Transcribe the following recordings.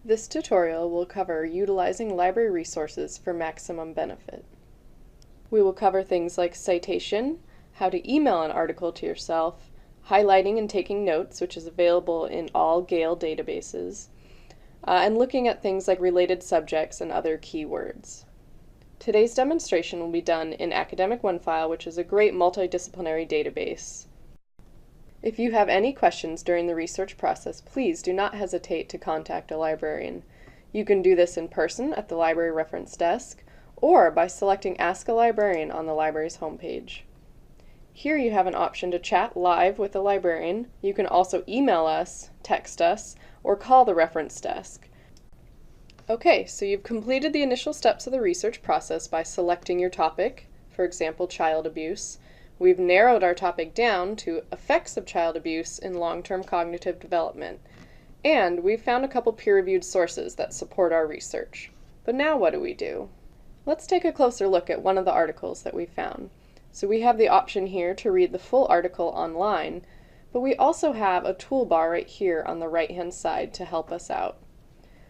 This tutorial will cover utilizing library resources for maximum benefit. We will cover things like citation, how to email an article to yourself, highlighting and taking notes, which is available in all Gale databases, and looking at things like related subjects and other keywords. Today's demonstration will be done in Academic OneFile, which is a great multidisciplinary database. If you have any questions during the research process, please do not hesitate to contact a librarian. You can do this in person at the library reference desk or by selecting Ask a Librarian on the library's homepage. Here you have an option to chat live with a librarian. You can also email us, text us, or call the reference desk. Okay, so you've completed the initial steps of the research process by selecting your topic, for example, child abuse. We've narrowed our topic down to effects of child abuse in long-term cognitive development. And we've found a couple peer-reviewed sources that support our research. But now what do? Let's take a closer look at one of the articles that we found. So we have the option here to read the full article online, but we also have a toolbar right here on the right-hand side to help us out.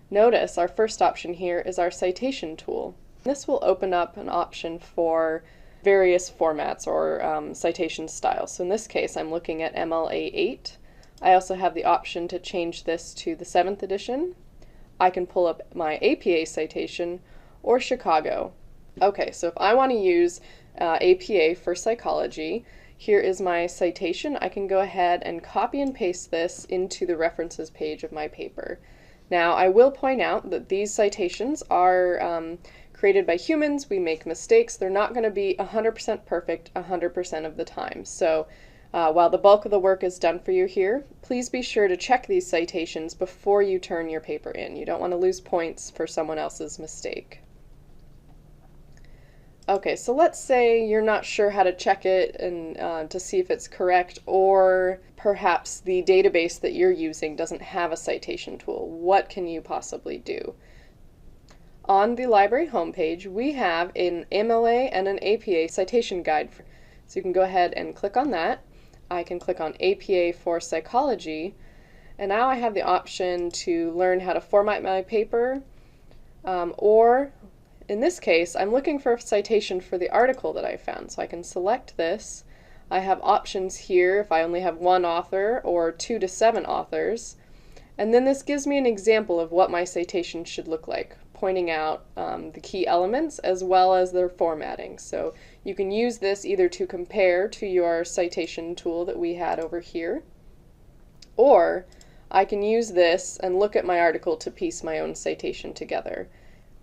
Notice our first option here is our citation tool. This will open up an option for various formats or citation styles. So in this case, I'm looking at MLA 8. I also have the option to change this to the 7th edition. I can pull up my APA citation or Chicago. Okay, so if I want to use APA for psychology, here is my citation. I can go ahead and copy and paste this into the references page of my paper. Now, I will point out that these citations are created by humans. We make mistakes. They're not going to be 100% perfect 100% of the time. So while the bulk of the work is done for you here, please be sure to check these citations before you turn your paper in. You don't want to lose points for someone else's mistake. Okay, so let's say you're not sure how to check it and to see if it's correct, or perhaps the database that you're using doesn't have a citation tool. What can you possibly do? On the library homepage, we have an MLA and an APA citation guide. So you can go ahead and click on that. I can click on APA for psychology, and now I have the option to learn how to format my paper, or in this case, I'm looking for a citation for the article that I found. So I can select this. I have options here if I only have one author or 2 to 7 authors. And then this gives me an example of what my citation should look like, pointing out the key elements as well as their formatting. So you can use this either to compare to your citation tool that we had over here, or I can use this and look at my article to piece my own citation together.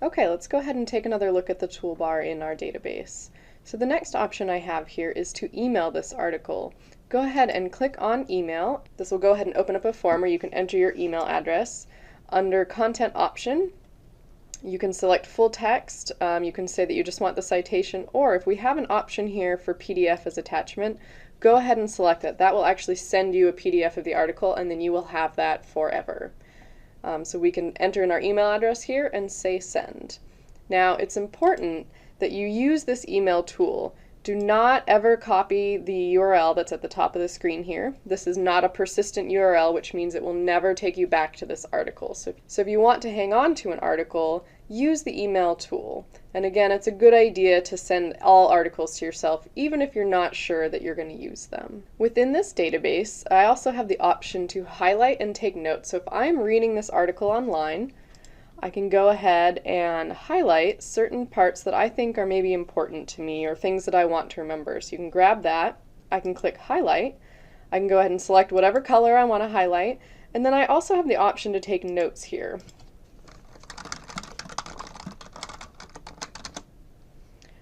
Okay, let's go ahead and take another look at the toolbar in our database. So the next option I have here is to email this article. Go ahead and click on email. This will go ahead and open up a form where you can enter your email address. Under content option, you can select full text. You can say that you just want the citation, or if we have an option here for PDF as attachment, go ahead and select it. That will actually send you a PDF of the article, and then you will have that forever. So we can enter in our email address here and say send. Now it's important that you use this email tool. Do not ever copy the URL that's at the top of the screen here. This is not a persistent URL, which means it will never take you back to this article. So if you want to hang on to an article, use the email tool. And again, it's a good idea to send all articles to yourself, even if you're not sure that you're going to use them. Within this database, I also have the option to highlight and take notes. So if I'm reading this article online, I can go ahead and highlight certain parts that I think are maybe important to me or things that I want to remember. So you can grab that, I can click highlight, I can go ahead and select whatever color I want to highlight, and then I also have the option to take notes here.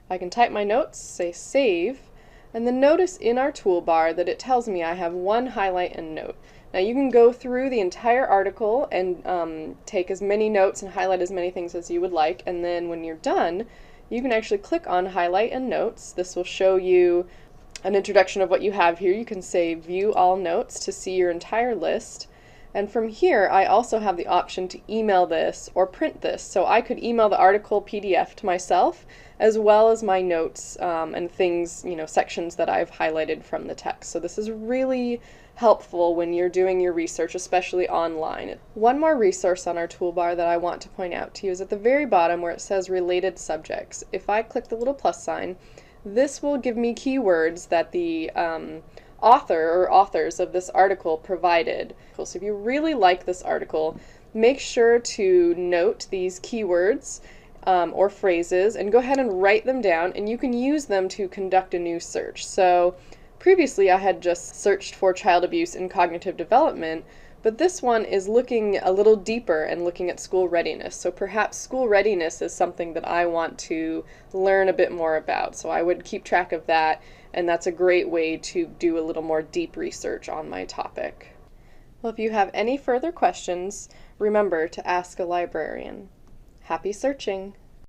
I can type my notes, say save, and then notice in our toolbar that it tells me I have one highlight and note. Now you can go through the entire article and take as many notes and highlight as many things as you would like, and then when you're done, you can actually click on highlight and notes. This will show you an introduction of what you have here. You can say view all notes to see your entire list. And from here, I also have the option to email this or print this. So I could email the article PDF to myself, as well as my notes and things, sections that I've highlighted from the text. So this is really helpful when you're doing your research, especially online. One more resource on our toolbar that I want to point out to you is at the very bottom where it says related subjects. If I click the little plus sign, this will give me keywords that the author or authors of this article provided. So if you really like this article, make sure to note these keywords or phrases and go ahead and write them down, and you can use them to conduct a new search. So previously I had just searched for child abuse and cognitive development, but this one is looking a little deeper and looking at school readiness. So perhaps school readiness is something that I want to learn a bit more about. So I would keep track of that, and that's a great way to do a little more deep research on my topic. Well, if you have any further questions, remember to ask a librarian. Happy searching!